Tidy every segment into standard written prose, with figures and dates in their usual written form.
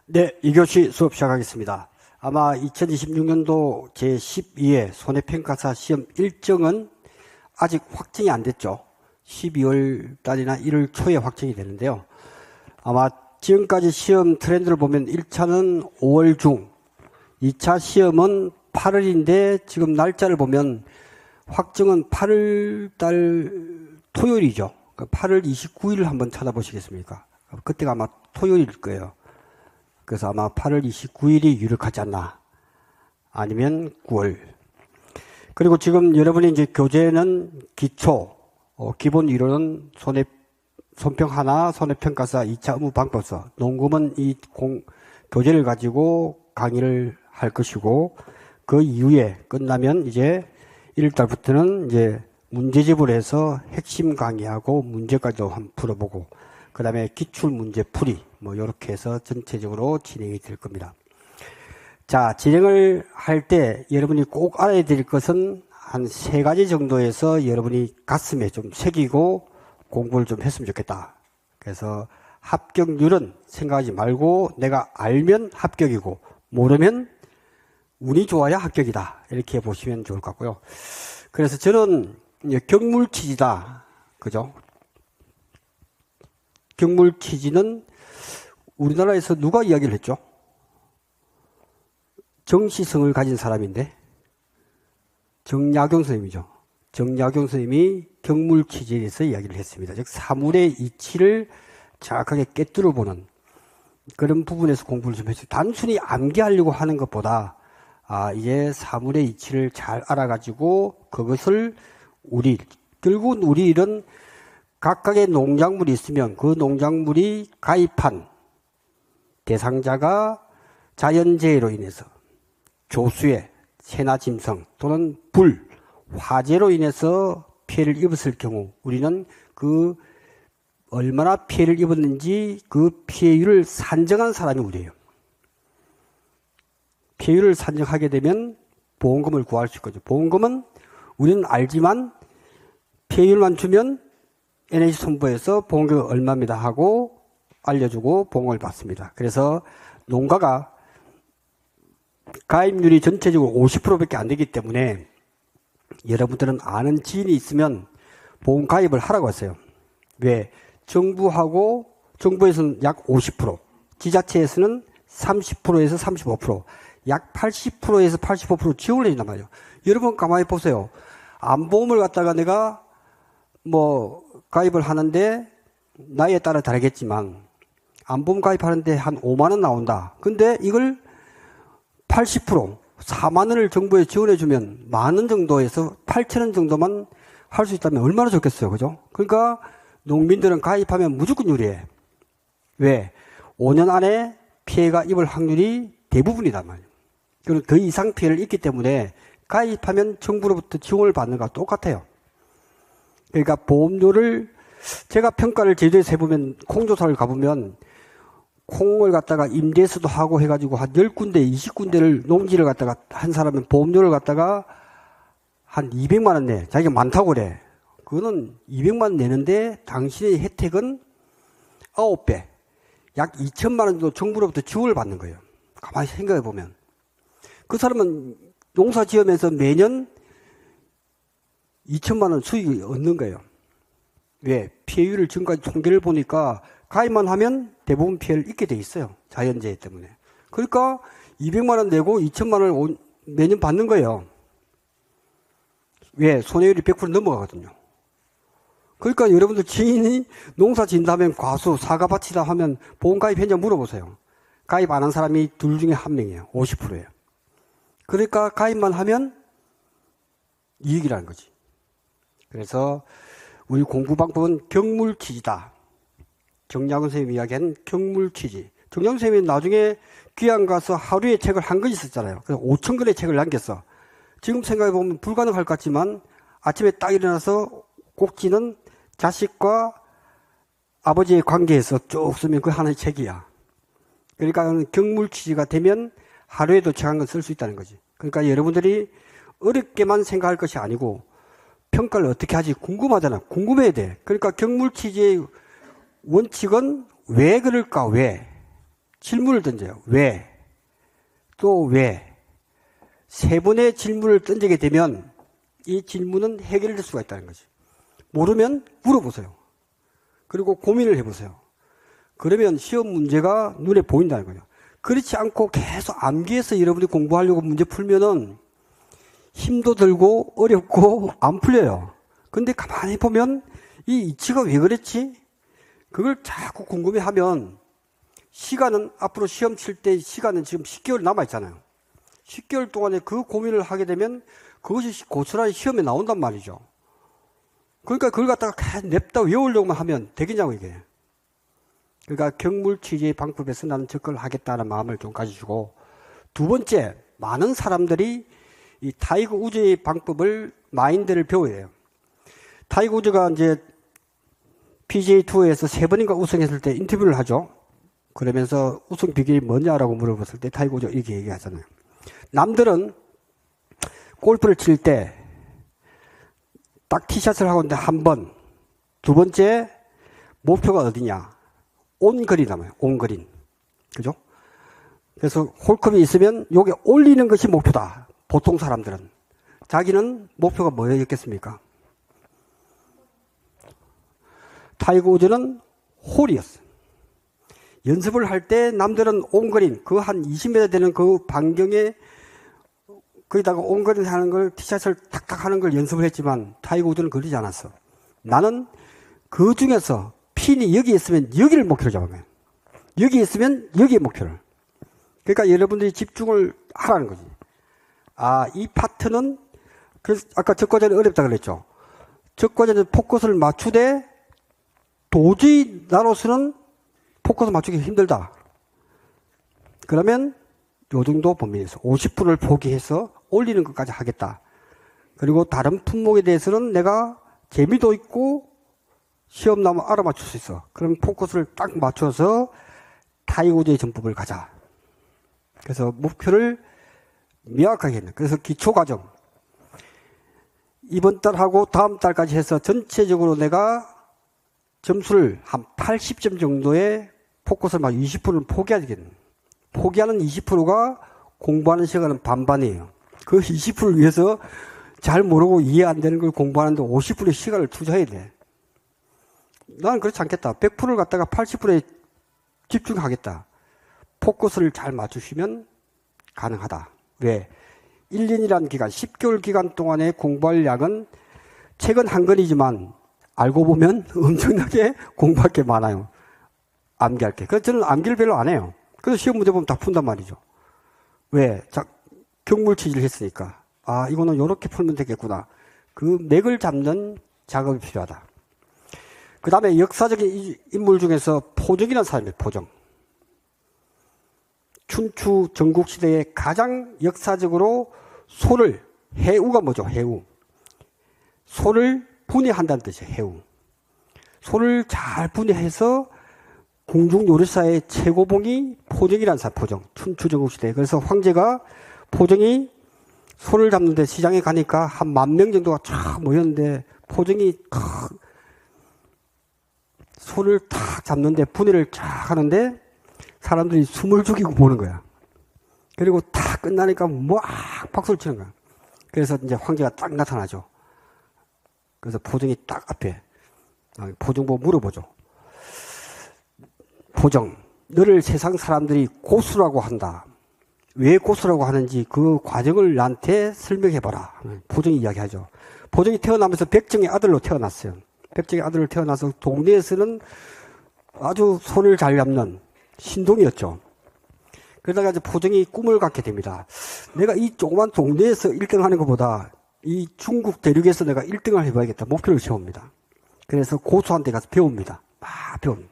네, 2교시 수업 시작하겠습니다. 아마 2026년도 제12회 손해평가사 시험 일정은 아직 확정이 안 됐죠. 12월 달이나 1월 초에 확정이 되는데요. 아마 지금까지 시험 트렌드를 보면 1차는 5월 중, 2차 시험은 8월인데 지금 날짜를 보면 확정은 8월 달 토요일이죠. 8월 29일을 한번 찾아보시겠습니까? 그때가 아마 토요일일 거예요. 그래서 아마 8월 29일이 유력하지 않나. 아니면 9월. 그리고 지금 여러분이 이제 교재는 기초, 기본 이론은 손평 하나, 손해평가사 2차 업무방법서, 농구는 교재를 가지고 강의를 할 것이고, 그 이후에 끝나면 이제 1월달부터는 이제 문제집을 해서 핵심 강의하고 문제까지도 한번 풀어보고, 그 다음에 기출문제 풀이, 이렇게 해서 전체적으로 진행이 될 겁니다. 자, 진행을 할 때 여러분이 꼭 알아야 될 것은 한 3가지 정도에서 여러분이 가슴에 좀 새기고 공부를 좀 했으면 좋겠다. 그래서 합격률은 생각하지 말고 내가 알면 합격이고 모르면 운이 좋아야 합격이다. 이렇게 보시면 좋을 것 같고요. 그래서 저는 경물치지다. 그죠? 경물치지는 우리나라에서 누가 이야기를 했죠? 정시성을 가진 사람인데 정약용 선생님이죠. 정약용 선생님이 경물치지에 대해서 이야기를 했습니다. 즉 사물의 이치를 정확하게 꿰뚫어 보는 그런 부분에서 공부를 좀 했어요. 단순히 암기하려고 하는 것보다 이제 사물의 이치를 잘 알아가지고 그것을 결국은 우리 이런 각각의 농작물이 있으면 그 농작물이 가입한 대상자가 자연재해로 인해서 조수의 새나 짐승 또는 불, 화재로 인해서 피해를 입었을 경우 우리는 그 얼마나 피해를 입었는지 그 피해율을 산정한 사람이 우리예요. 피해율을 산정하게 되면 보험금을 구할 수 있거든요. 보험금은 우리는 알지만 피해율만 주면 NH손보에서 보험금이 얼마입니다 하고 알려주고 보험을 받습니다. 그래서 농가가 가입률이 전체적으로 50%밖에 안 되기 때문에 여러분들은 아는 지인이 있으면 보험 가입을 하라고 했어요. 왜? 정부에서는 약 50%, 지자체에서는 30%에서 35%, 약 80%에서 85% 지원을 해준단 말이에요. 여러분 가만히 보세요. 암보험을 갖다가 내가 가입을 하는데 나이에 따라 다르겠지만 암보험 가입하는데 한 5만 원 나온다. 근데 이걸 80%, 4만 원을 정부에 지원해주면 만 원 정도에서 8천 원 정도만 할 수 있다면 얼마나 좋겠어요. 그죠? 그러니까 농민들은 가입하면 무조건 유리해. 왜? 5년 안에 피해가 입을 확률이 대부분이단 말이에요. 그리고 더 이상 피해를 입기 때문에 가입하면 정부로부터 지원을 받는 거와 똑같아요. 그러니까 보험료를 제가 평가를 제주도에서 해보면 콩조사를 가보면 콩을 갖다가 임대수도 하고 해가지고 한 10군데, 20군데를 농지를 갖다가 한 사람은 보험료를 갖다가 한 200만 원 내. 자기가 많다고 그래. 그거는 200만 원 내는데 당신의 혜택은 9배. 약 2천만 원 정도 정부로부터 지원을 받는 거예요. 가만히 생각해 보면. 그 사람은 농사 지으면서 매년 2천만 원 수익을 얻는 거예요. 왜? 피해율을 지금까지 통계를 보니까 가입만 하면 대부분 피해를 입게 돼 있어요. 자연재해 때문에. 그러니까 200만 원 내고 2천만 원을 매년 받는 거예요. 왜? 손해율이 100% 넘어가거든요. 그러니까 여러분들 지인이 농사 짓는다면 과수, 사과밭이다 하면 보험 가입했냐 물어보세요. 가입 안 한 사람이 둘 중에 한 명이에요. 50%예요. 그러니까 가입만 하면 이익이라는 거지. 그래서 우리 공부 방법은 경물치지다. 정약용 선생님이 이야기한 경물치지. 정약용 선생님이 나중에 귀양 가서 하루에 책을 한 권씩 썼잖아요. 그래서 5,000권의 책을 남겼어. 지금 생각해보면 불가능할 것 같지만 아침에 딱 일어나서 꼭지는 자식과 아버지의 관계에서 쭉 쓰면 그 하나의 책이야. 그러니까 경물치지가 되면 하루에도 책 한 권 쓸 수 있다는 거지. 그러니까 여러분들이 어렵게만 생각할 것이 아니고 평가를 어떻게 하지 궁금하잖아. 궁금해야 돼. 그러니까 경물치지의 원칙은 왜 그럴까? 왜? 질문을 던져요. 왜? 또 왜? 세 번의 질문을 던지게 되면 이 질문은 해결될 수가 있다는 거지. 모르면 물어보세요. 그리고 고민을 해보세요. 그러면 시험 문제가 눈에 보인다는 거죠. 그렇지 않고 계속 암기해서 여러분이 공부하려고 문제 풀면은 힘도 들고 어렵고 안 풀려요. 근데 가만히 보면 이 이치가 왜 그랬지? 그걸 자꾸 궁금해하면 시간은 앞으로 시험 칠 때 시간은 지금 10개월 남아있잖아요. 10개월 동안에 그 고민을 하게 되면 그것이 고스란히 시험에 나온단 말이죠. 그러니까 그걸 갖다가 계속 냅다 외우려고만 하면 되겠냐고 이게. 그러니까 경물 취재 방법에서 나는 접근을 하겠다는 마음을 좀 가지시고, 두 번째, 많은 사람들이 이 타이거 우즈의 방법을 마인드를 배워야 해요. 타이거 우즈가 이제 PGA 투어에서 3번인가 우승했을 때 인터뷰를 하죠. 그러면서 우승 비결이 뭐냐라고 물어봤을 때 타이거 우즈가 이렇게 얘기하잖아요. 남들은 골프를 칠 때 딱 티샷을 하고 있는데 한 번, 두 번째 목표가 어디냐? 온 그린 하면 온 그린. 그죠? 그래서 홀컵이 있으면 요게 올리는 것이 목표다. 보통 사람들은. 자기는 목표가 뭐였겠습니까? 타이거 우즈는 홀이었어요. 연습을 할 때 남들은 온그린, 그 한 20m 되는 그 반경에 거기다가 온그린 하는 걸, 티샷을 탁탁 하는 걸 연습을 했지만 타이거 우즈는 그러지 않았어. 나는 그 중에서 핀이 여기 있으면 여기를 목표로 잡은 거예요. 여기 있으면 여기의 목표를. 그러니까 여러분들이 집중을 하라는 거지. 아, 이 파트는, 그래서 아까 적과제는 어렵다 그랬죠. 적과제는 포커스를 맞추되 도저히 나로서는 포커스 맞추기 힘들다. 그러면 요 정도 범위에서 50%를 포기해서 올리는 것까지 하겠다. 그리고 다른 품목에 대해서는 내가 재미도 있고 시험 나오면 알아맞출 수 있어. 그럼 포커스를 딱 맞춰서 타이거 우즈의 전법을 가자. 그래서 목표를 명확하게 했네. 그래서 기초과정 이번 달하고 다음 달까지 해서 전체적으로 내가 점수를 한 80점 정도의 포커스를 막 20%는 포기해야 되겠네. 포기하는 20%가 공부하는 시간은 반반이에요. 그 20%를 위해서 잘 모르고 이해 안 되는 걸 공부하는데 50%의 시간을 투자해야 돼. 나는 그렇지 않겠다. 100%를 갖다가 80%에 집중하겠다. 포커스를 잘 맞추시면 가능하다. 왜? 1년이라는 기간, 10개월 기간 동안에 공부할 양은 책은 한 권이지만 알고 보면 엄청나게 공부할 게 많아요. 암기할 게. 그래서 저는 암기를 별로 안 해요. 그래서 시험 문제 보면 다 푼단 말이죠. 왜? 경물 취지를 했으니까. 아, 이거는 이렇게 풀면 되겠구나. 그 맥을 잡는 작업이 필요하다. 그 다음에 역사적인 인물 중에서 포정이라는 사람이에요. 포정. 춘추 전국시대에 가장 역사적으로 소를, 해우가 뭐죠? 해우. 소를 분해한다는 뜻이에요. 해우. 소를 잘 분해해서 궁중요리사의 최고봉이 포정이라는 사람, 포정. 춘추 전국시대에. 그래서 황제가 포정이 소를 잡는데 시장에 가니까 한 10,000명 정도가 쫙 모였는데 포정이 소를 탁 잡는데 분해를 쫙 하는데 사람들이 숨을 죽이고 보는 거야. 그리고 다 끝나니까 막 박수를 치는 거야. 그래서 이제 황제가 딱 나타나죠. 그래서 포정이 딱 앞에 포정 보고 물어보죠. 포정, 너를 세상 사람들이 고수라고 한다. 왜 고수라고 하는지 그 과정을 나한테 설명해봐라. 포정이 이야기하죠. 포정이 태어나면서 백정의 아들로 태어났어요. 백정의 아들로 태어나서 동네에서는 아주 손을 잘 잡는 신동이었죠. 그러다가 이제 포정이 꿈을 갖게 됩니다. 내가 이 조그만 동네에서 1등 하는 것보다 이 중국 대륙에서 내가 1등을 해봐야겠다. 목표를 세웁니다. 그래서 고수한테 가서 배웁니다. 막 배웁니다.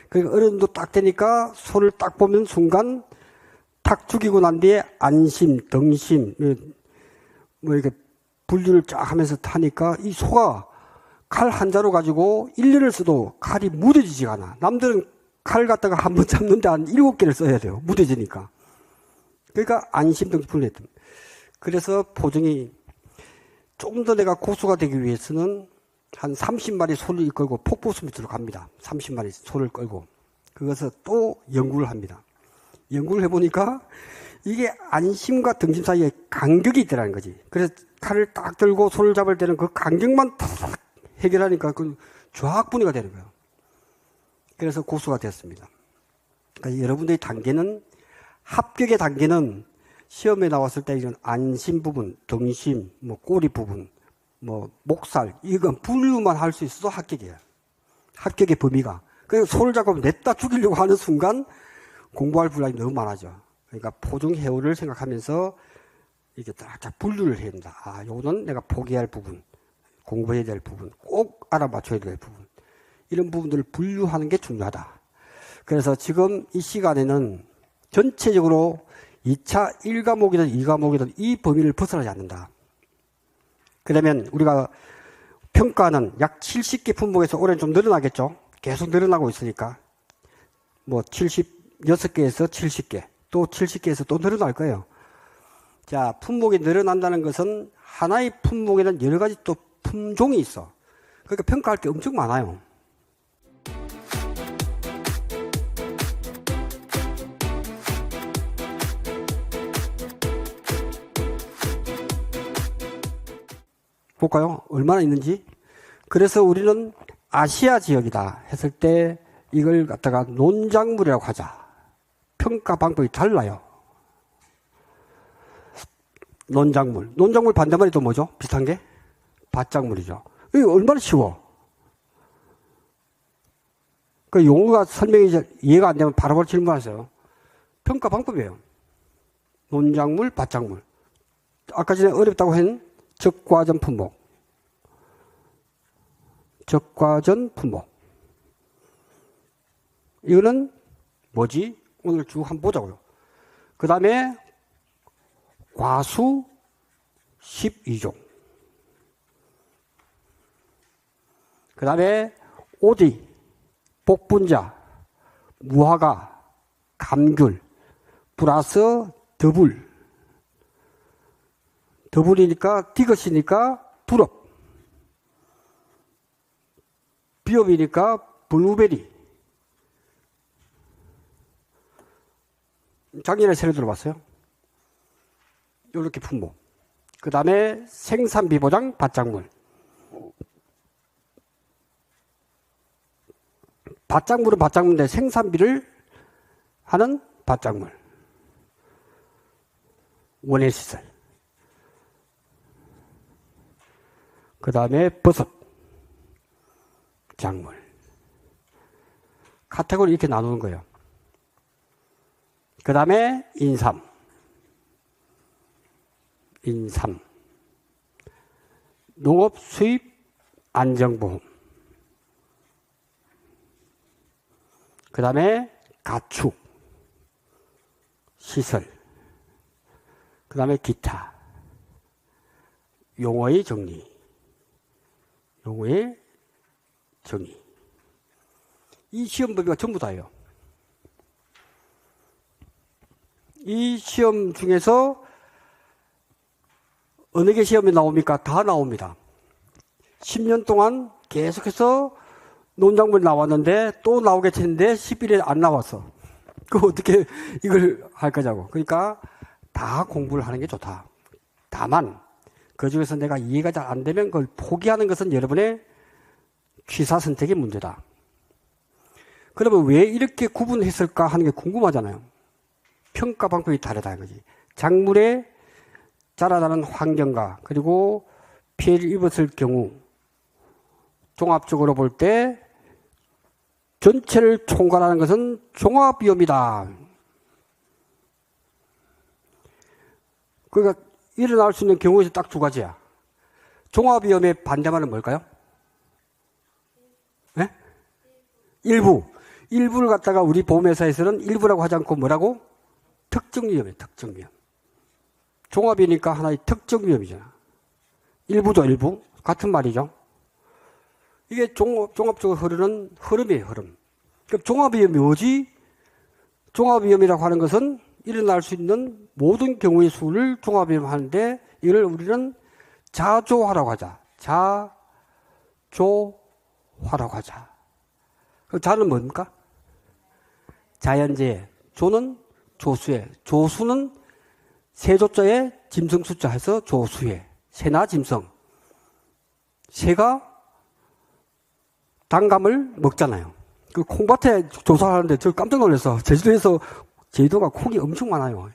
그러니까 어른도 딱 되니까 손을 딱 보면 순간 탁 죽이고 난 뒤에 안심, 덩심, 뭐 이렇게 분류를 쫙 하면서 타니까 이 소가 칼 한 자루 가지고 1년을 써도 칼이 무뎌지지가 않아. 남들은 칼 갖다가 한 번 잡는데 한 7개를 써야 돼요. 무뎌지니까. 그러니까 안심, 덩심 분류했던. 그래서 포정이 좀 더 내가 고수가 되기 위해서는 한 30마리 소를 이끌고 폭포수 밑으로 갑니다. 30마리 소를 끌고. 그것을 또 연구를 합니다. 연구를 해보니까 이게 안심과 등심 사이에 간격이 있더라는 거지. 그래서 칼을 딱 들고 손을 잡을 때는 그 간격만 탁 해결하니까 그 좌학분이가 되는 거예요. 그래서 고수가 됐습니다. 그러니까 여러분들의 단계는, 합격의 단계는 시험에 나왔을 때 이런 안심 부분, 등심, 뭐 꼬리 부분, 뭐 목살, 이건 분류만 할 수 있어도 합격이에요. 합격의 범위가. 그래서 손을 잡고 냅다 죽이려고 하는 순간 공부할 분량이 너무 많아져. 그러니까 포중해오를 생각하면서 이렇게 딱 분류를 해야 된다. 아, 요거는 내가 포기할 부분, 공부해야 될 부분, 꼭 알아맞혀야 될 부분. 이런 부분들을 분류하는 게 중요하다. 그래서 지금 이 시간에는 전체적으로 2차 1과목이든 2과목이든 이 범위를 벗어나지 않는다. 그러면 우리가 평가는 약 70개 품목에서 올해는 좀 늘어나겠죠? 계속 늘어나고 있으니까. 뭐 76개에서 70개, 또 70개에서 또 늘어날 거예요. 자, 품목이 늘어난다는 것은 하나의 품목에는 여러 가지 또 품종이 있어. 그러니까 평가할 게 엄청 많아요. 볼까요? 얼마나 있는지. 그래서 우리는 아시아 지역이다 했을 때 이걸 갖다가 논작물이라고 하자. 평가 방법이 달라요. 논작물. 논작물 반대말이 또 뭐죠? 비슷한 게? 밭작물이죠. 이거 얼마나 쉬워. 그 용어가 설명이 이해가 안 되면 바로바로 질문하세요. 평가 방법이에요. 논작물, 밭작물. 아까 전에 어렵다고 한 적과전 품목. 적과전 품목. 이거는 뭐지? 오늘 쭉 한번 보자고요. 그 다음에 과수 12종. 그 다음에 오디, 복분자, 무화과, 감귤, 플러스 더불. 더불이니까 디귿이니까 불업. 비업이니까 블루베리. 작년에 새로 들어봤어요. 이렇게 품목. 그 다음에 생산비 보장 밭작물. 밭작물은 밭작물인데 생산비를 하는 밭작물. 원예시설. 그 다음에 버섯 작물. 카테고리 이렇게 나누는 거예요. 그 다음에 인삼. 인삼. 농업 수입 안정보험. 그 다음에 가축. 시설. 그 다음에 기타. 용어의 정리. 용어의 정의. 이 시험 범위가 전부 다예요. 이 시험 중에서 어느 게 시험에 나옵니까? 다 나옵니다. 10년 동안 계속해서 논작물이 나왔는데 또 나오겠는데 11에 안 나왔어. 그 어떻게 이걸 할 거냐고. 그러니까 다 공부를 하는 게 좋다. 다만 그 중에서 내가 이해가 잘 안 되면 그걸 포기하는 것은 여러분의 취사 선택의 문제다. 그러면 왜 이렇게 구분했을까 하는 게 궁금하잖아요. 평가 방법이 다르다 이거지. 작물의 자라나는 환경과 그리고 피해를 입었을 경우 종합적으로 볼 때 전체를 총괄하는 것은 종합위험이다. 그러니까 일어날 수 있는 경우에서 딱 두 가지야. 종합위험의 반대말은 뭘까요? 네? 일부. 일부를 갖다가 우리 보험회사에서는 일부라고 하지 않고 뭐라고? 특정위험이에요. 특정위험. 종합이니까 하나의 특정위험이잖아. 일부죠. 일부. 같은 말이죠. 이게 종합적으로 흐르는 흐름이에요. 흐름. 그럼 종합위험이 뭐지? 종합위험이라고 하는 것은 일어날 수 있는 모든 경우의 수를 종합위험 하는데 이걸 우리는 자조화라고 하자. 자조화라고 하자. 그 자는 뭡니까? 자연재해, 조는 조수해, 조수는 세조자에 짐승 숫자 해서 조수해, 새나 짐승. 새가 단감을 먹잖아요. 그 콩밭에 조사하는데 저 깜짝 놀라서 제주도가 콩이 엄청 많아요.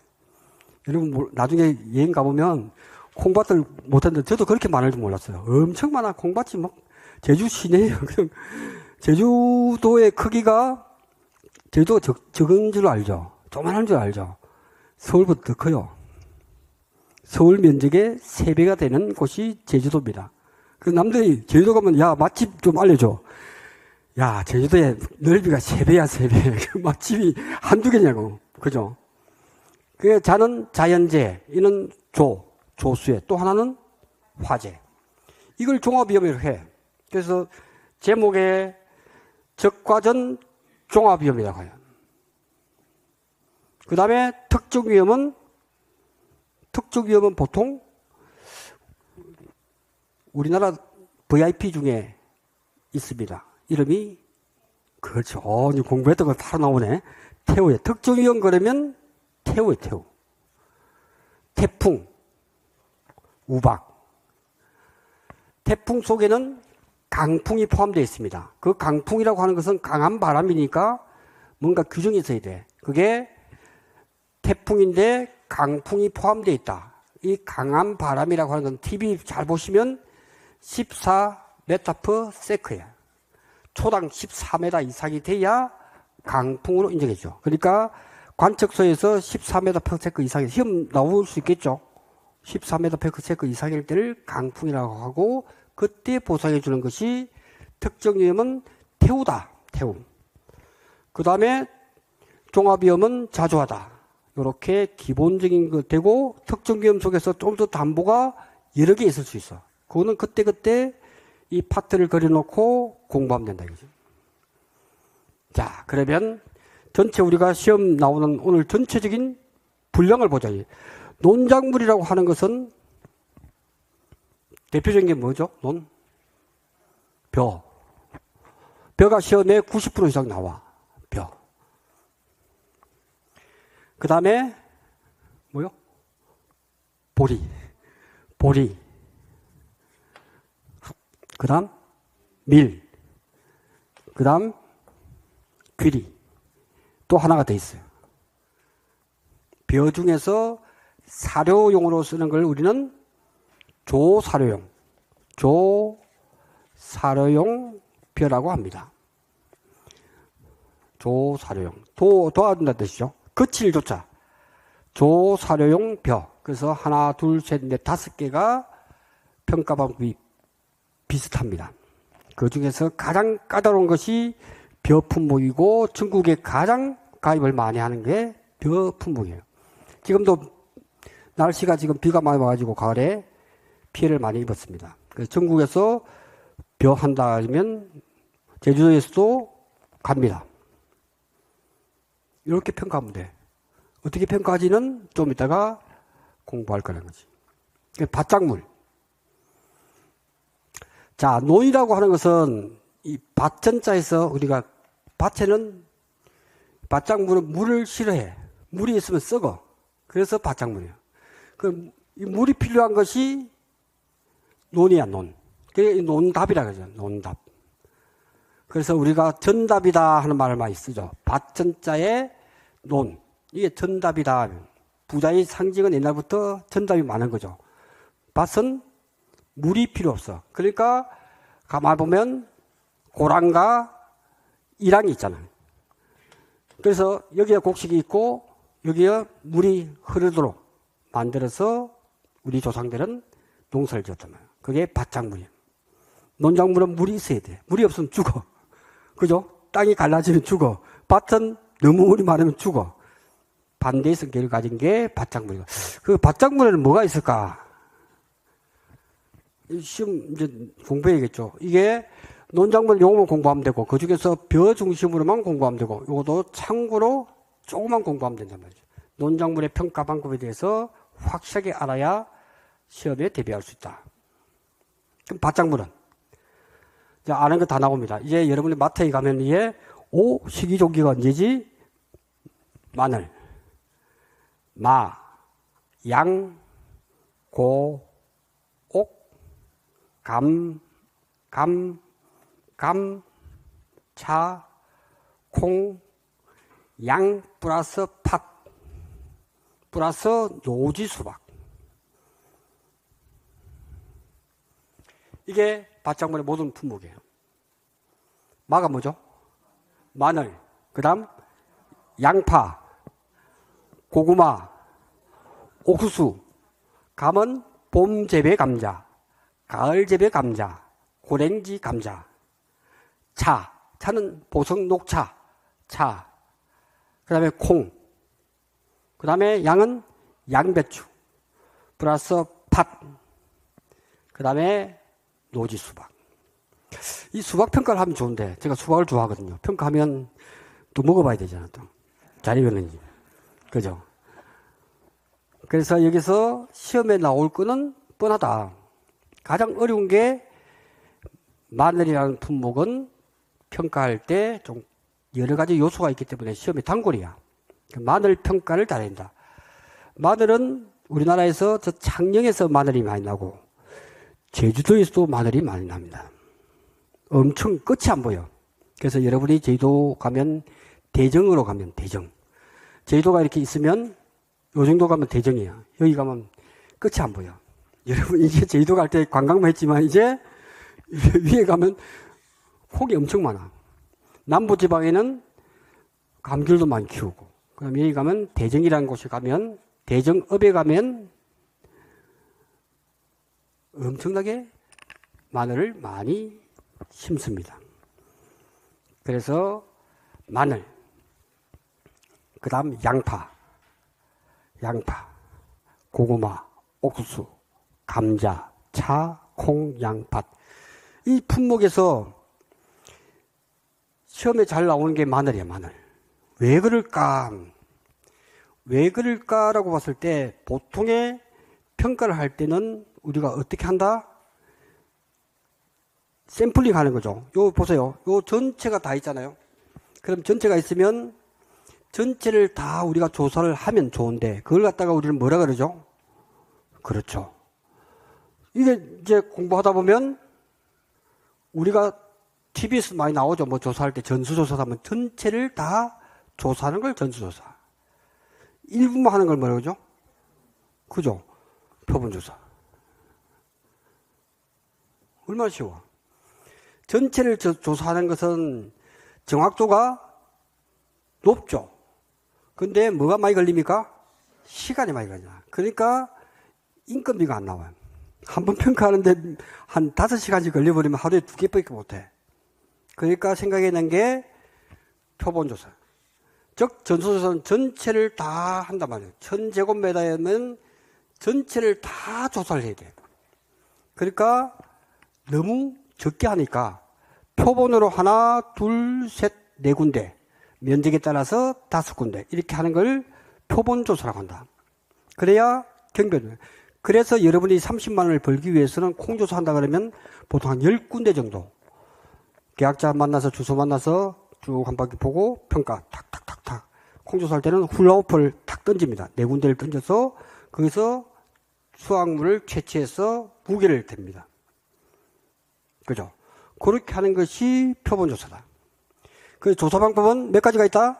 여러분 나중에 여행 가보면 콩밭을 못했는데 저도 그렇게 많을 줄 몰랐어요. 엄청 많아. 콩밭이 막 제주 시내예요. 그냥 제주도의 크기가 제주도가 적은 줄 알죠. 조만한 줄 알죠. 서울보다 더 커요. 서울 면적의 3배가 되는 곳이 제주도입니다. 그 남들이 제주도 가면 야 맛집 좀 알려줘. 야 제주도의 넓이가 3배야 3배. 맛집이 한두 개냐고. 그죠? 그 자는 자연재해, 이는 조수해, 또 하나는 화재. 이걸 종합위험이라고 해. 그래서 제목에 적과전 종합위험이라고 해요. 그 다음에 특정위험은 보통 우리나라 VIP 중에 있습니다. 이름이, 그렇죠. 공부했던 거 다 나오네. 태우에. 특정위험 그러면 태우에 태우. 태풍, 우박. 태풍 속에는 강풍이 포함되어 있습니다. 그 강풍이라고 하는 것은 강한 바람이니까 뭔가 규정이 있어야 돼. 그게 태풍인데 강풍이 포함되어 있다. 이 강한 바람이라고 하는 건 TV 잘 보시면 14m/s예요. 초당 14m 이상이 돼야 강풍으로 인정해줘. 그러니까 관측소에서 14m/s 이상의 시험 나올 수 있겠죠. 14m/s 이상일 때를 강풍이라고 하고, 그때 보상해 주는 것이 특정위험은 태우다. 태움. 그 다음에 종합위험은 자주하다. 이렇게 기본적인 것 되고, 특정위험 속에서 좀 더 담보가 여러 개 있을 수 있어. 그거는 그때그때 이 파트를 그려놓고 공부하면 된다 이거죠. 자, 그러면 전체 우리가 시험 나오는 오늘 전체적인 분량을 보자. 논작물이라고 하는 것은 대표적인 게 뭐죠? 벼. 벼가 시험에 90% 이상 나와. 벼. 그 다음에 뭐요? 보리. 그 다음 밀. 그 다음 귀리. 또 하나가 더 있어요. 벼 중에서 사료용으로 쓰는 걸 우리는 조사료용 벼라고 합니다. 조사료용. 도와준다는 뜻이죠. 그칠 조자. 조사료용 벼. 그래서 하나, 둘, 셋, 넷, 5개가 평가 방법이 비슷합니다. 그 중에서 가장 까다로운 것이 벼 품목이고, 전국에 가장 가입을 많이 하는 게 벼 품목이에요. 지금도 날씨가 지금 비가 많이 와가지고 가을에 피해를 많이 입었습니다. 그래서 전국에서 벼 한다 하면 제주도에서도 갑니다. 이렇게 평가하면 돼. 어떻게 평가하지는 좀 이따가 공부할 거라는 거지. 밭작물. 자, 논이라고 하는 것은 이 밭전자에서 우리가 밭에는 밭작물은 물을 싫어해. 물이 있으면 썩어. 그래서 밭작물이에요. 이 물이 필요한 것이 논이야, 논. 그게 논답이라 그러죠. 논답. 그래서 우리가 전답이다 하는 말을 많이 쓰죠. 밭전자에 논. 이게 전답이다. 부자의 상징은 옛날부터 전답이 많은 거죠. 밭은 물이 필요 없어. 그러니까 가만 보면 고랑과 이랑이 있잖아요. 그래서 여기에 곡식이 있고 여기에 물이 흐르도록 만들어서 우리 조상들은 농사를 지었단 말이에요. 그게 밭작물이에요. 논작물은 물이 있어야 돼. 물이 없으면 죽어. 그죠? 땅이 갈라지면 죽어. 밭은 너무 물이 많으면 죽어. 반대의 성격을 가진 게 밭작물이고. 그 밭작물에는 뭐가 있을까? 시험 이제 공부해야겠죠. 이게 논작물 요거만 공부하면 되고, 그 중에서 벼 중심으로만 공부하면 되고, 요것도 참고로 조금만 공부하면 된단 말이죠. 논작물의 평가 방법에 대해서 확실하게 알아야 시험에 대비할 수 있다. 그럼 밭작물은? 아는 거 다 나옵니다. 이제 여러분이 마트에 가면 이게, 식이종기가 언제지? 마늘, 마, 양, 고, 옥, 감, 차, 콩, 양 플러스 팥 플러스 노지 수박. 이게 밭작물의 모든 품목이에요. 마가 뭐죠? 마늘, 그 다음 양파, 고구마, 옥수수, 감은 봄 재배 감자, 가을 재배 감자, 고랭지 감자, 차는 보성 녹차, 그 다음에 콩, 그 다음에 양은 양배추, 플러스 팥, 그 다음에 노지 수박. 이 수박 평가를 하면 좋은데, 제가 수박을 좋아하거든요. 평가하면 또 먹어봐야 되잖아, 또. 잘 익었는지. 그죠? 그래서 여기서 시험에 나올 거는 뻔하다. 가장 어려운 게 마늘이라는 품목은 평가할 때 좀 여러 가지 요소가 있기 때문에 시험이 단골이야. 마늘 평가를 잘해야 된다. 마늘은 우리나라에서 저 창녕에서 마늘이 많이 나고 제주도에서도 마늘이 많이 납니다. 엄청 끝이 안 보여. 그래서 여러분이 제주도 가면 대정으로 가면 대정. 제주도가 이렇게 있으면 요 정도 가면 대정이야. 여기 가면 끝이 안 보여. 여러분 이제 제주도 갈 때 관광만 했지만 이제 위에 가면 폭이 엄청 많아. 남부지방에는 감귤도 많이 키우고, 그 다음에 여기 가면 대정이라는 곳에 가면, 대정읍에 가면 엄청나게 마늘을 많이 심습니다. 그래서 마늘, 그 다음 양파, 고구마, 옥수수, 감자, 차, 콩, 양, 팥. 이 품목에서 시험에 잘 나오는 게 마늘이야, 마늘. 왜 그럴까라고 봤을 때 보통의 평가를 할 때는 우리가 어떻게 한다? 샘플링 하는 거죠. 요 보세요. 요 전체가 다 있잖아요. 그럼 전체가 있으면 전체를 다 우리가 조사를 하면 좋은데 그걸 갖다가 우리는 뭐라 그러죠? 그렇죠. 이게 이제 공부하다 보면 우리가 TV에서 많이 나오죠. 뭐 조사할 때 전수조사 하면 전체를 다 조사하는 걸 전수조사. 일부만 하는 걸 뭐라고 그러죠? 그죠? 표본조사. 얼마나 쉬워. 전체를 조사하는 것은 정확도가 높죠. 근데 뭐가 많이 걸립니까? 시간이 많이 걸려. 그러니까 인건비가 안 나와요. 한 번 평가하는데 한 5시간씩 걸려버리면 하루에 2개밖에 못해. 그러니까 생각해낸 게 표본조사. 즉 전수조사는 전체를 다 한단 말이에요. 1000제곱미터면 전체를 다 조사를 해야 돼요. 그러니까 너무 적게 하니까 표본으로 하나, 둘, 셋, 네 군데, 면적에 따라서 5군데 이렇게 하는 걸 표본조사라고 한다. 그래야 경비를. 그래서 여러분이 30만 원을 벌기 위해서는 콩조사한다 그러면 보통 한 10군데 정도 계약자 만나서 주소 만나서 쭉 한 바퀴 보고 평가 탁탁탁탁. 콩조사할 때는 훌라후프를 탁 던집니다. 4군데를 던져서 거기서 수확물을 채취해서 무게를 댑니다. 그죠? 그렇게 하는 것이 표본조사다. 그 조사 방법은 몇 가지가 있다?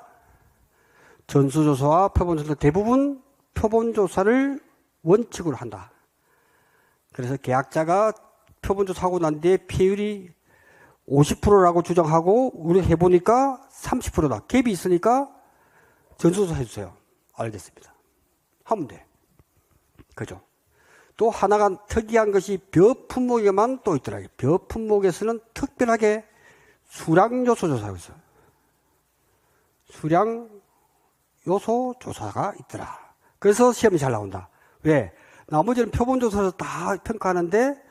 전수조사와 표본조사. 대부분 표본조사를 원칙으로 한다. 그래서 계약자가 표본조사하고 난 뒤에 피해율이 50%라고 주장하고 우리 해보니까 30%다. 갭이 있으니까 전수조사 해주세요. 알겠습니다. 하면 돼. 그죠? 또 하나가 특이한 것이 벼 품목에만 또 있더라고요. 벼 품목에서는 특별하게 수량 요소 조사가 있어요. 수량 요소 조사가 있더라. 그래서 시험이 잘 나온다. 왜? 나머지는 표본조사에서 다 평가하는데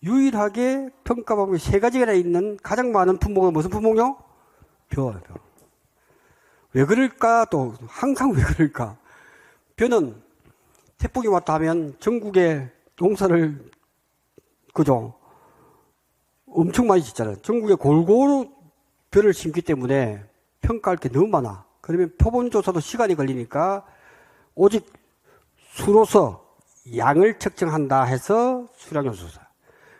유일하게 평가 방법이 3가지가 있는 가장 많은 품목은 무슨 품목이요? 벼. 왜 그럴까? 또 항상 왜 그럴까? 벼는 태풍이 왔다 하면 전국에 농사를 그죠? 엄청 많이 짓잖아요. 전국에 골고루 벼를 심기 때문에 평가할 게 너무 많아. 그러면 표본조사도 시간이 걸리니까 오직 수로서 양을 측정한다 해서 수량효 조사.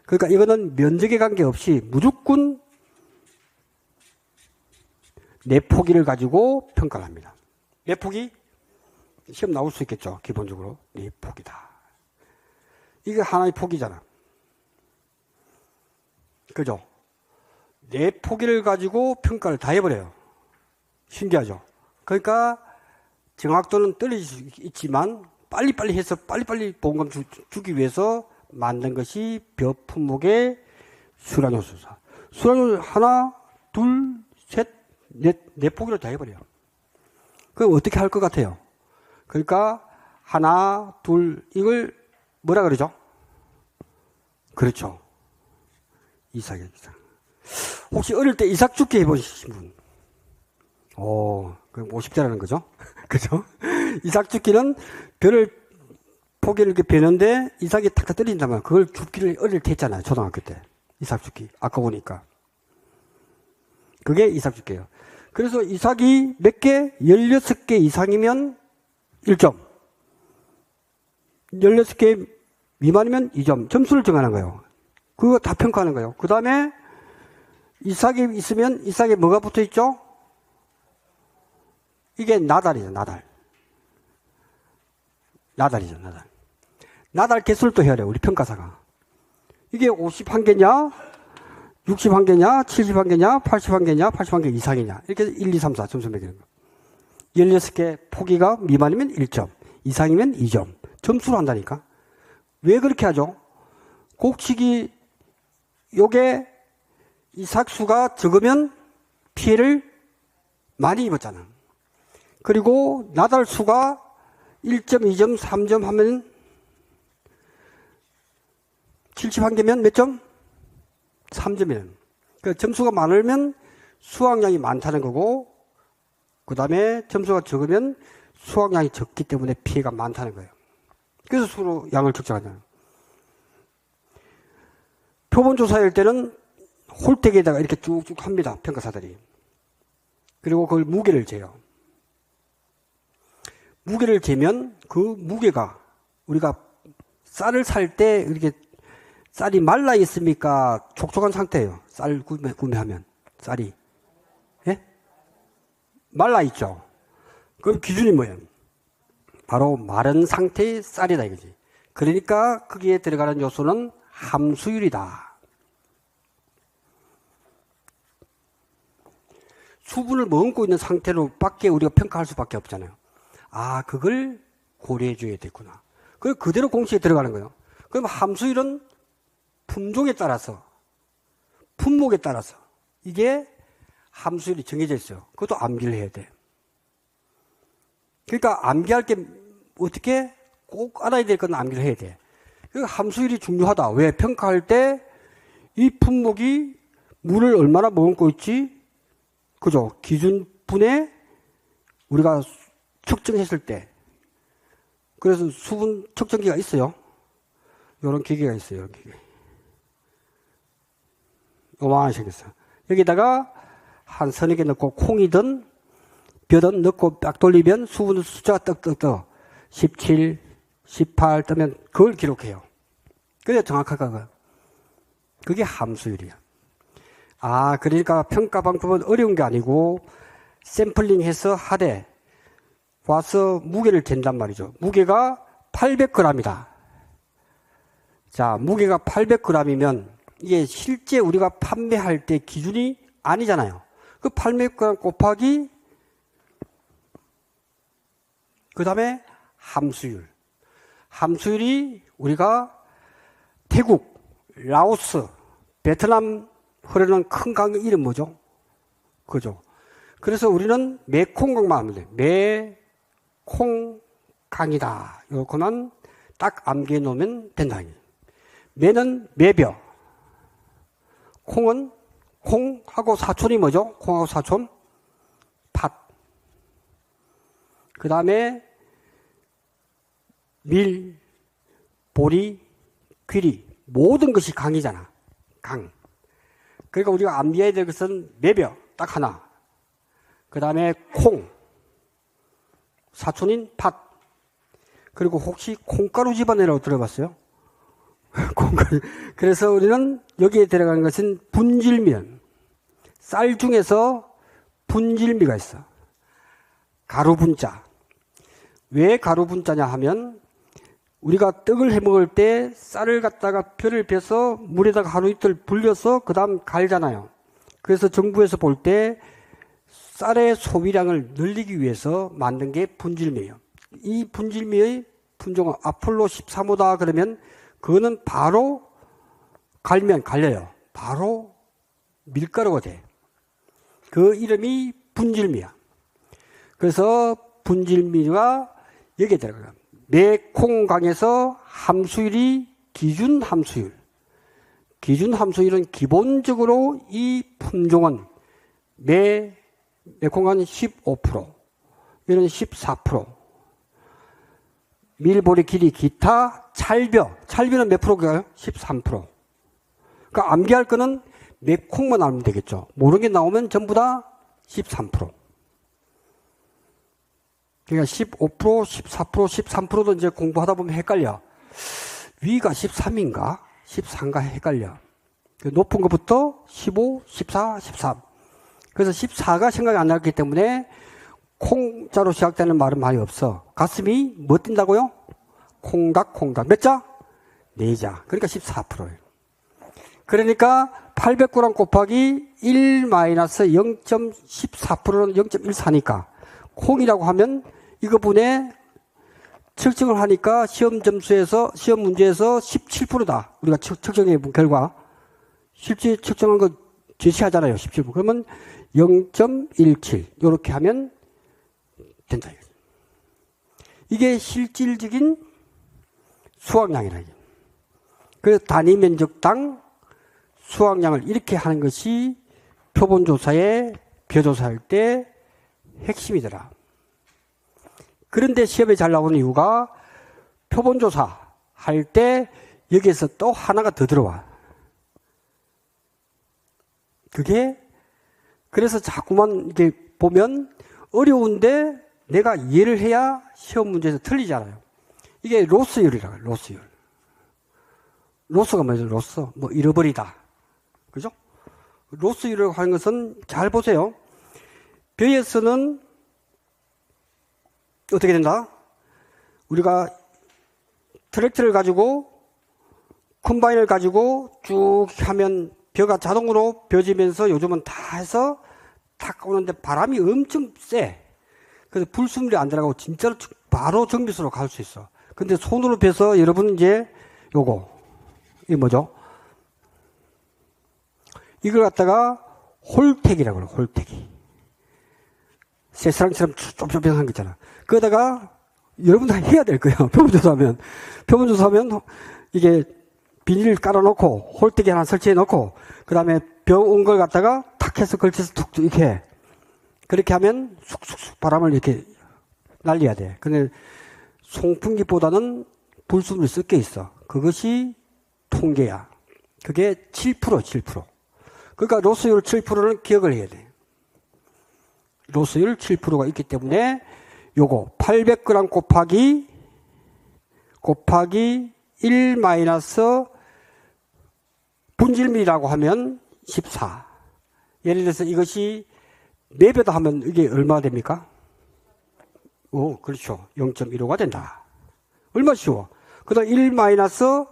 그러니까 이거는 면적에 관계없이 무조건 내포기를 가지고 평가를 합니다. 내포기? 시험 나올 수 있겠죠. 기본적으로. 내포기다. 이게 하나의 포기잖아. 그죠? 내포기를 가지고 평가를 다 해버려요. 신기하죠? 그러니까 정확도는 떨어질 수 있지만 빨리빨리 해서 빨리빨리 보험금 주기 위해서 만든 것이 벼 품목의 수량효 조사. 수량효 하나, 둘, 셋, 넷, 네 포기를 다 해버려요. 그럼 어떻게 할 것 같아요? 그러니까 하나, 둘, 이걸 뭐라 그러죠? 그렇죠. 이삭이요, 이삭. 혹시 어릴 때 이삭 죽기 해보신 분? 그럼 50대라는 거죠? 그죠? 이삭 죽기는 포기를 이렇게 베는데 이삭이 탁탁 떨어진다면 그걸 죽기를 어릴 때 했잖아요. 초등학교 때. 이삭 죽기. 아까 보니까. 그게 이삭 죽기예요. 그래서 이삭이 몇 개? 16개 이상이면 1점. 16개 미만이면 2점. 점수를 정하는 거예요. 그거 다 평가하는 거예요. 그 다음에 이삭이 있으면 이삭에 뭐가 붙어 있죠? 이게 나달이죠, 나달. 나달이죠, 나달. 나달 개수를 또 해야 돼요, 우리 평가사가. 이게 51개냐, 61개냐, 71개냐, 81개냐, 81개 이상이냐. 이렇게 1, 2, 3, 4 점수 매기는 거. 16개 포기가 미만이면 1점, 이상이면 2점. 점수로 한다니까. 왜 그렇게 하죠? 곡식이, 요게 이삭수가 적으면 피해를 많이 입었잖아. 그리고 나달수가 1점, 2점, 3점 하면 71개면 몇 점? 3점이에요. 그 점수가 많으면 수확량이 많다는 거고, 그 다음에 점수가 적으면 수확량이 적기 때문에 피해가 많다는 거예요. 그래서 수로 양을 측정하잖아요. 표본조사할 때는 홀대기에다가 이렇게 쭉쭉 합니다. 평가사들이. 그리고 그걸 무게를 재요. 무게를 재면 그 무게가 우리가 쌀을 살 때 이렇게 쌀이 말라 있습니까? 촉촉한 상태예요. 쌀 구매하면 쌀이 예? 말라 있죠. 그럼 기준이 뭐예요? 바로 마른 상태의 쌀이다 이거지. 그러니까 거기에 들어가는 요소는 함수율이다. 수분을 머금고 있는 상태로 밖에 우리가 평가할 수밖에 없잖아요. 아, 그걸 고려해 줘야 되구나. 그걸 그대로 공식에 들어가는 거예요. 그럼 함수율은 품종에 따라서, 품목에 따라서 이게 함수율이 정해져 있어요. 그것도 암기를 해야 돼. 그러니까 암기할 게 어떻게 꼭 알아야 될 건 암기를 해야 돼. 그러니까 함수율이 중요하다. 왜? 평가할 때 이 품목이 물을 얼마나 머금고 있지? 그죠? 기준분에 우리가 측정했을 때. 그래서 수분 측정기가 있어요. 이런 기계가 있어요. 이런 기계. 요만하게 생겼어요. 여기다가 한 서너 개 넣고 콩이든 벼든 넣고 딱 돌리면 수분 숫자가 떡떡떡 17, 18 뜨면 그걸 기록해요. 그래야 정확하게 그게 함수율이야. 아, 그러니까 평가 방법은 어려운 게 아니고 샘플링해서 하되 와서 무게를 잰단 말이죠. 무게가 800g이다. 자, 무게가 800g이면 이게 실제 우리가 판매할 때 기준이 아니잖아요. 그 800g 곱하기 그 다음에 함수율. 함수율이 우리가 태국, 라오스, 베트남 흐르는 큰 강 이름 뭐죠? 그죠? 그래서 우리는 메콩강만 하면 돼. 메콩강이다. 이렇게만 딱 암기해 놓으면 된다. 메는 메벼. 콩은 콩하고 사촌이 뭐죠? 콩하고 사촌? 팥. 그 다음에 밀, 보리, 귀리. 모든 것이 강이잖아. 강. 그러니까 우리가 암기해야 될 것은 메벼. 딱 하나. 그 다음에 콩. 사촌인 팥. 그리고 혹시 콩가루 집안이라고 들어봤어요? 콩가루. 그래서 우리는 여기에 들어가는 것은 분질미는 쌀 중에서 분질미가 있어. 가루 분자. 왜 가루 분자냐 하면 우리가 떡을 해 먹을 때 쌀을 갖다가 벼를 베서 물에다가 하루 이틀 불려서 그 다음 갈잖아요. 그래서 정부에서 볼 때 쌀의 소비량을 늘리기 위해서 만든 게 분질미예요. 이 분질미의 품종은 아폴로 13호다 그러면 그거는 바로 갈면 갈려요. 바로 밀가루가 돼. 그 이름이 분질미야. 그래서 분질미가 여기에 들어가요. 매콩강에서 함수율이 기준 함수율. 기준 함수율은 기본적으로 이 품종은 매콩강은 15%, 이는 14%. 밀보리 길이 기타 찰벼는 몇 프로인가요? 13%. 그러니까 암기할 거는 매콩만 알면 되겠죠. 모르는 게 나오면 전부 다 13%. 그러니까 15%, 14%, 13%도 이제 공부하다 보면 헷갈려. 위가 13인가? 14인가 헷갈려. 높은 것부터 15, 14, 13. 그래서 14가 생각이 안 나기 때문에 콩자로 시작되는 말은 많이 없어. 가슴이 뭐 뛴다고요? 콩닥. 몇 자? 4자. 그러니까 14%예요. 그러니까 800g 곱하기 1-0.14%는 0.14니까 콩이라고 하면 이거분에 측정을 하니까 시험 문제에서 17%다. 우리가 측정해 본 결과. 실제 측정한 거 제시하잖아요. 17%. 그러면 0.17. 이렇게 하면 된다. 이게 실질적인 수확량이라. 그래서 단위 면적당 수확량을 이렇게 하는 것이 표본조사에 벼조사할 때 핵심이더라. 그런데 시험에 잘 나오는 이유가 표본조사 할 때 여기에서 또 하나가 더 들어와. 그게 그래서 자꾸만 이렇게 보면 어려운데 내가 이해를 해야 시험 문제에서 틀리잖아요. 이게 로스율이라고 해요. 로스율. 로스가 뭐죠? 로스. 뭐 잃어버리다. 그죠? 로스율이라고 하는 것은 잘 보세요. 벼에서는 어떻게 된다? 우리가 트랙터를 가지고 컴바인을 가지고 쭉 하면 벼가 자동으로 벼지면서 요즘은 다 해서 탁 오는데 바람이 엄청 세. 그래서 불순물이 안 들어가고 진짜로 바로 정비소로 갈 수 있어. 근데 손으로 벼서 여러분 이제 이게 뭐죠? 이걸 갖다가 홀택이라고 그래요. 홀택이. 새사랑처럼 좁좁한 거 있잖아. 그러다가 여러분 다 해야 될 거예요. 표본조사하면 이게 비닐을 깔아놓고 홀대기 하나 설치해 놓고 그 다음에 벼 온 걸 갖다가 탁 해서 걸쳐서 툭 이렇게 해. 그렇게 하면 쑥쑥쑥 바람을 이렇게 날려야 돼. 근데 송풍기보다는 불순물이 섞여 있어. 그것이 통계야. 그게 7%. 그러니까 로스율 7%는 기억을 해야 돼. 로스율 7%가 있기 때문에 요거 800g 곱하기 1 마이너스 분질미라고 하면 14. 예를 들어서 이것이 4배다 하면 이게 얼마가 됩니까? 그렇죠. 0.15가 된다. 얼마 쉬워. 그 다음 1 마이너스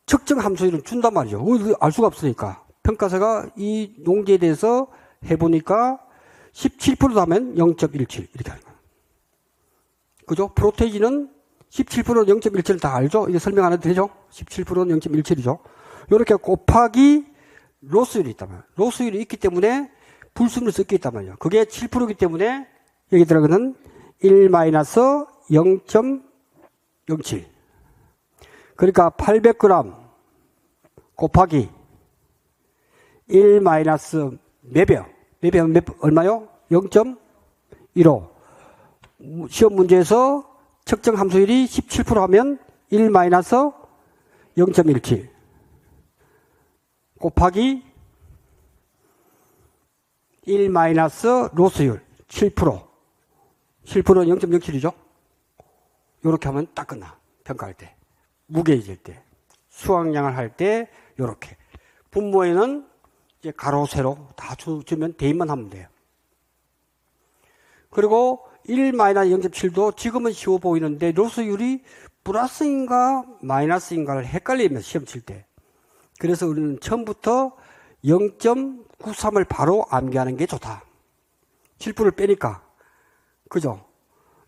측정 함수율은 준단 말이죠. 알 수가 없으니까. 평가사가 이 농지에 대해서 해보니까 17%도 하면 0.17 이렇게 하는 거예요. 그죠? 프로테이지는 17%는 0.17을 다 알죠? 이게 설명 안 해도 되죠? 17%는 0.17이죠. 이렇게 곱하기 로스율이 있단 말이에요. 로스율이 있기 때문에 불순물이 섞여 있단 말이에요. 그게 7%이기 때문에 여기 들어가는 1-0.07. 그러니까 800g 곱하기 1 마이너스 매벼. 매벼는 얼마요? 0.15. 시험 문제에서 측정 함수율이 17% 하면 1 마이너스 0.17 곱하기 1 마이너스 로스율 7%. 실풀은 0.07이죠? 요렇게 하면 딱 끝나. 평가할 때. 무게질 때. 수확량을 할 때, 요렇게. 분모에는 이제 가로, 세로 다 주면 대입만 하면 돼요. 그리고 1-0.7도 지금은 쉬워 보이는데 로스율이 플러스인가 마이너스인가를 헷갈리면 시험 칠 때. 그래서 우리는 처음부터 0.93을 바로 암기하는 게 좋다. 실풀을 빼니까. 그죠?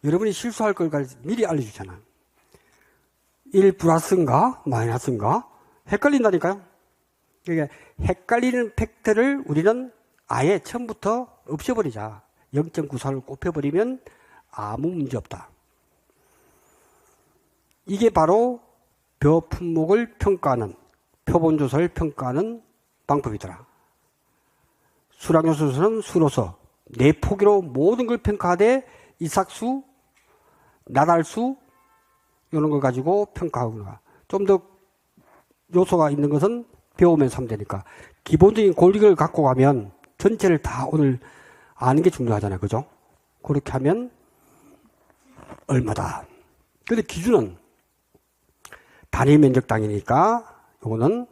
여러분이 실수할 걸 미리 알려주잖아. 1 플러스인가 마이너스인가 헷갈린다니까요. 그러니까 헷갈리는 팩트를 우리는 아예 처음부터 없애버리자. 0.93을 곱해버리면 아무 문제 없다. 이게 바로 벼 품목을 평가하는, 표본조사를 평가하는 방법이더라. 수량요소는 수로서 네 포기로 모든 걸 평가하되 이삭수, 나달수 이런 걸 가지고 평가하구나. 좀 더 요소가 있는 것은 배우면서 하면 되니까. 기본적인 권리를 갖고 가면 전체를 다 오늘 아는 게 중요하잖아요. 그죠? 그렇게 하면 얼마다. 근데 기준은 단위 면적 땅이니까 요거는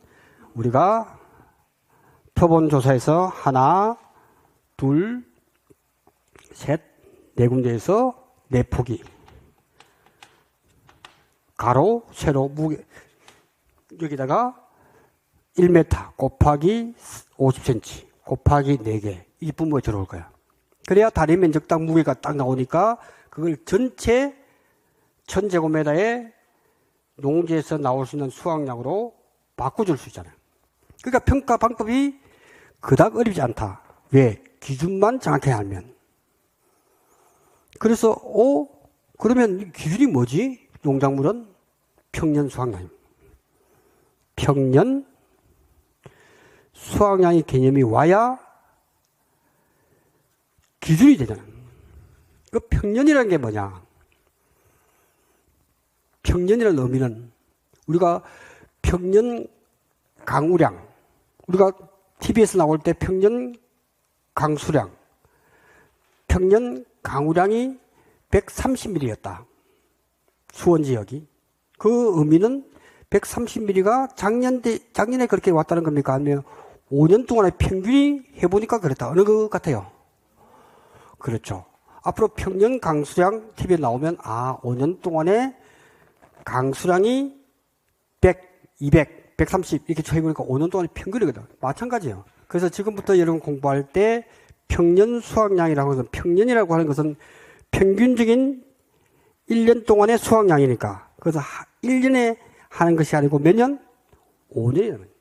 우리가 표본조사에서 하나, 둘, 셋, 네 군데에서 네 포기. 가로, 세로, 무게. 여기다가 1m 곱하기 50cm 곱하기 4개. 이게 분모에 들어올 거야. 그래야 단위 면적당 무게가 딱 나오니까 그걸 전체 1000제곱미터의 농지에서 나올 수 있는 수확량으로 바꿔줄 수 있잖아요. 그러니까 평가 방법이 그닥 어렵지 않다. 왜? 기준만 정확히 알면. 그래서 그러면 기준이 뭐지? 농작물은 평년 수확량입니다. 평년 수확량의 개념이 와야 기준이 되잖아요. 그 평년이라는 게 뭐냐? 평년이라는 의미는 우리가 평년 강우량, 우리가 TV에서 나올 때 평년 강수량, 평년 강우량이 130mm였다. 수원 지역이. 그 의미는 130mm가 작년에 그렇게 왔다는 겁니까? 아니면 5년 동안의 평균이 해보니까 그랬다. 어느 것 같아요? 그렇죠. 앞으로 평년 강수량 TV에 나오면 5년 동안의 강수량이 100, 200, 130 이렇게 쳐보니까 5년 동안의 평균이거든. 마찬가지예요. 그래서 지금부터 여러분 공부할 때 평년 수확량이라고 해서 평년이라고 하는 것은 평균적인 1년 동안의 수확량이니까. 그래서 1년에 하는 것이 아니고 몇 년? 5년이라는 거예요.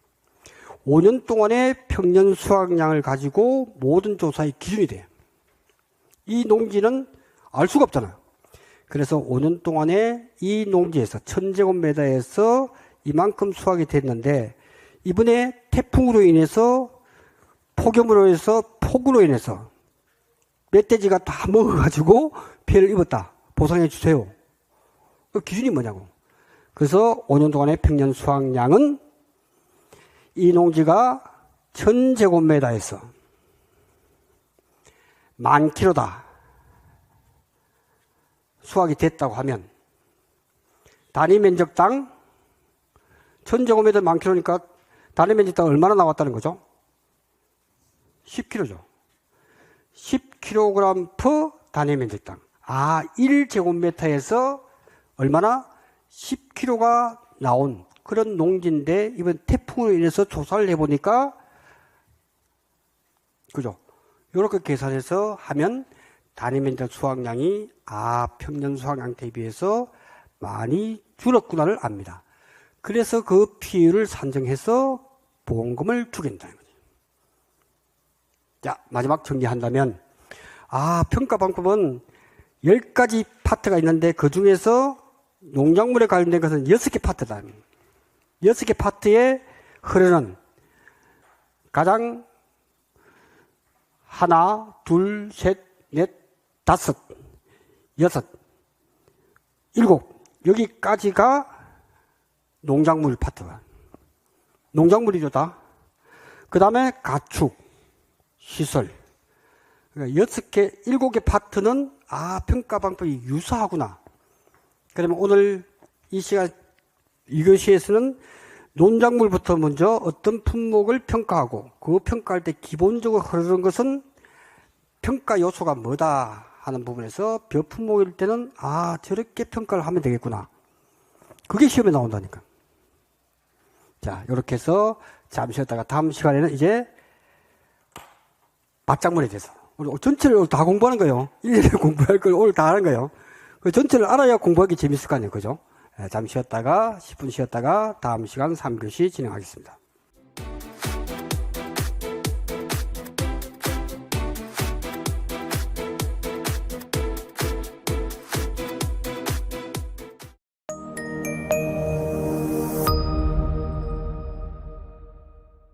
5년 동안의 평년 수확량을 가지고 모든 조사의 기준이 돼요. 이 농지는 알 수가 없잖아요. 그래서 5년 동안에 이 농지에서 1000제곱미터에서 이만큼 수확이 됐는데 이번에 태풍으로 인해서 폭염으로 인해서 폭우로 인해서 멧돼지가 다 먹어가지고 피해를 입었다. 보상해 주세요. 그 기준이 뭐냐고. 그래서 5년 동안의 평년 수확량은 이 농지가 1000제곱미터에서 10,000kg다. 수확이 됐다고 하면 단위 면적당 1000제곱미터 10,000kg니까 단위 면적당 얼마나 나왔다는 거죠? 10kg죠. 10kg per 단위 면적당. 1제곱미터에서 얼마나? 10kg가 나온 그런 농지인데 이번 태풍으로 인해서 조사를 해보니까 그죠? 이렇게 계산해서 하면 단위 면적 수확량이 평년 수확량 대비해서 많이 줄었구나를 압니다. 그래서 그 비율을 산정해서 보험금을 주겠다는 거죠. 자, 마지막 정리한다면 평가 방법은 10가지 파트가 있는데 그 중에서 농작물에 관련된 것은 6개 파트다. 6개 파트에 흐르는 가장 하나, 둘, 셋, 넷, 다섯, 여섯, 일곱 여기까지가 농작물 파트가 농작물이죠 다. 그 다음에 가축, 시설, 그러니까 6개, 7개 파트는 평가 방법이 유사하구나. 그러면 오늘 이 시간 이것시에서는 논작물부터 먼저 어떤 품목을 평가하고 그 평가할 때 기본적으로 흐르는 것은 평가 요소가 뭐다 하는 부분에서 벼 품목일 때는 저렇게 평가를 하면 되겠구나. 그게 시험에 나온다니까. 자, 이렇게 해서 잠시 쉬었다가 다음 시간에는 이제 밭작물에 대해서 오늘 전체를 다 공부하는 거예요. 1년에 공부할 걸 오늘 다 하는 거예요. 그 전체를 알아야 공부하기 재밌을 거 아니에요. 그죠? 잠시 쉬었다가 10분 쉬었다가 다음 시간 3교시 진행하겠습니다.